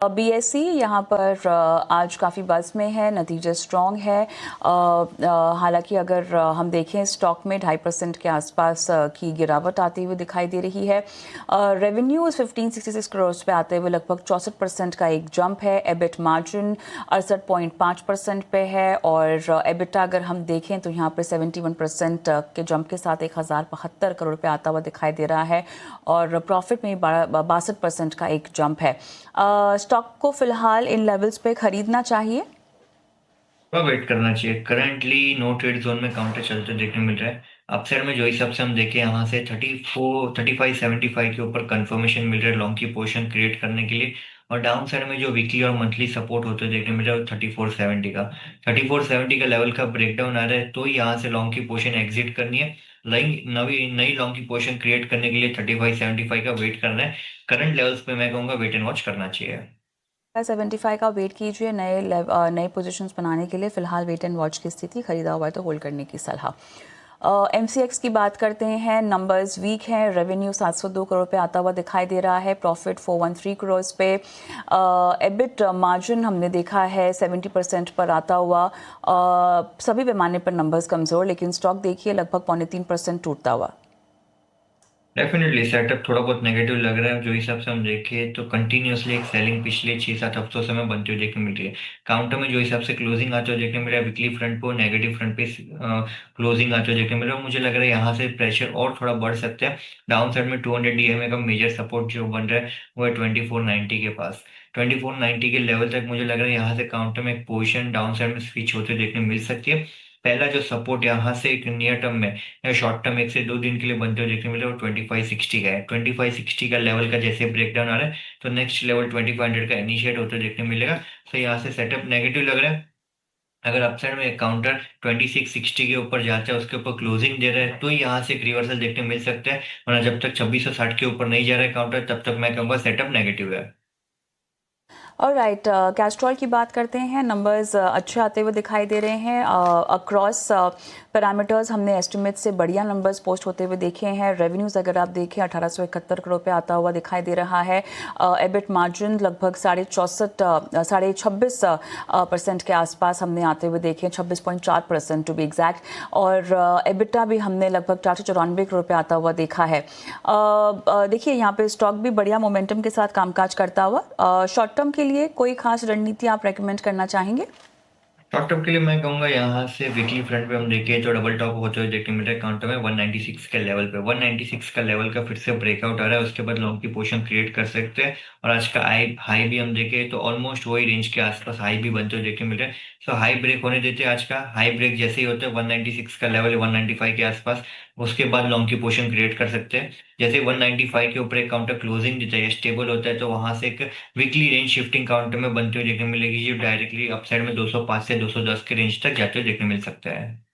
BSE यहाँ पर आज काफ़ी बज़ में है, नतीजे स्ट्रॉन्ग है। हालांकि अगर हम देखें स्टॉक में 2.5% के आसपास की गिरावट आती हुई दिखाई दे रही है। रेवेन्यू 1566 करोड़ पे आते हुए लगभग 64% का एक जंप है। एबिट मार्जिन 68.5% पे है और एबिटा अगर हम देखें तो यहाँ पर 71% के जंप के साथ 1072 करोड़ पे आता हुआ दिखाई दे रहा है और प्रॉफिट में 62% का एक जंप है। स्टॉक को फिलहाल इन लेवल्स पे खरीदना चाहिए? थोड़ा वेट करना चाहिए। करंटली नो ट्रेड जोन में काउंटर चलते देखने मिल रहा है। अपसाइड में जो हिसाब से हम देखें यहाँ से 35 75 के ऊपर कंफर्मेशन मिल रहा है लॉन्ग की पोजीशन क्रिएट करने के लिए। और डाउन साइड में जो वीकली और मंथली सपोर्ट होते हैं देखने मिल रहा है 3470 का। 3470 का लेवल का ब्रेकडाउन आ रहा है तो यहाँ से लॉन्ग की पोजीशन एग्जिट करनी है। नई नवी नई लॉन्ग की पोजीशन क्रिएट करने के लिए 3575 का वेट करना है। करंट लेवल्स पे मैं कहूँगा वेट एंड वॉच करना चाहिए। 75 का वेट कीजिए। नए पोजीशंस बनाने के लिए फिलहाल वेट एंड वॉच की स्थिति, खरीदा हुआ है तो होल्ड करने की सलाह। एमसीएक्स की बात करते हैं। नंबर्स वीक हैं। रेवेन्यू 702 करोड़ पे आता हुआ दिखाई दे रहा है। प्रॉफिट 413 करोड़ पे। एबिट मार्जिन हमने देखा है 70% पर आता हुआ। सभी पैमाने पर नंबर्स कमज़ोर, लेकिन स्टॉक देखिए लगभग 3.25% टूटता हुआ। डेफिनेटली सेटअप थोड़ा बहुत नेगेटिव लग रहा है। जो हिसाब से हम देखें तो कंटिन्यूअसली एक सेलिंग पिछले 6 7 हफ्तों से हमें बनती हुई देखने मिल रही है। काउंटर में जो हिसाब से क्लोजिंग आते हुए देखने मिल रहा है वीकली फ्रंट पे नेगेटिव फ्रंट पे क्लोजिंग आते हुए देखने मिल रहा है। मुझे लग रहा है यहाँ से प्रेशर और थोड़ा बढ़ सकता है। डाउन साइड में 200 डीएमए का मेजर सपोर्ट जो बन रहा है वो है 2490 के पास। 2490 के लेवल तक मुझे लग रहा है यहाँ से काउंटर में एक पोजिशन डाउन साइड में स्विच होते देखने मिल सकती है। पहला जो सपोर्ट यहाँ से एक नियर टर्म में या शॉर्ट टर्म 1 से 2 दिन के लिए बनते हुए देखने मिले वो 2560 का है। 2560 का लेवल का जैसे ब्रेकडाउन आ रहा है तो नेक्स्ट लेवल 2500 का इनिशिएट होते देखने मिलेगा। तो यहाँ से सेटअप नेगेटिव लग रहा है। अगर अपसाइड में एक काउंटर 2660 के ऊपर जाता है उसके ऊपर क्लोजिंग दे रहा है तो यहाँ से एक रिवर्सल देखने मिल सकता है। वरना जब तक 2660 के ऊपर नहीं जा रहा है काउंटर तब तक मैं कहूँगा सेटअप नेगेटिव है। और राइट, कैस्ट्रॉल की बात करते हैं। नंबर्स अच्छे आते हुए दिखाई दे रहे हैं। अक्रॉस पैरामीटर्स हमने एस्टिमेट से बढ़िया नंबर्स पोस्ट होते हुए देखे हैं। रेवेन्यूज़ अगर आप देखें 1871 करोड़ पे आता हुआ दिखाई दे रहा है। एबिट मार्जिन लगभग 26% के आसपास हमने आते हुए देखे, 26.4% टू बी एग्जैक्ट। और एबिटा भी हमने लगभग 494 करोड़ पे आता हुआ देखा है। देखिए यहाँ पे स्टॉक भी बढ़िया मोमेंटम के साथ कामकाज करता हुआ। शॉर्ट टर्म के लिए कोई खास रणनीति आप रेकमेंड करना चाहेंगे? शॉर्ट टर्म के लिए मैं कहूंगा यहाँ से वीकली फ्रंट पे हम देखें तो डबल टॉप होते हुए देखने मिल रहा है काउंटर में 196 के लेवल पे। 196 का लेवल का फिर से ब्रेकआउट आ रहा है उसके बाद लॉन्ग की पोजीशन क्रिएट कर सकते हैं। और आज का हाई हाई भी हम देखें तो ऑलमोस्ट वही रेंज के आसपास हाई भी बनते हुए देखने मिल रहा है। सो हाई ब्रेक होने देते हैं। आज का हाई ब्रेक जैसे ही होता है 196 का लेवल 195 के आसपास उसके बाद लॉन्ग की पोजीशन क्रिएट कर सकते हैं। जैसे 195 के ऊपर एक काउंटर क्लोजिंग देता है स्टेबल होता है तो वहां से एक वीकली रेंज शिफ्टिंग काउंटर में बनते हुए देखने मिलेगी जो डायरेक्टली अपसाइड में 205 से 210 के रेंज तक जाते हुए देखने मिल सकता है।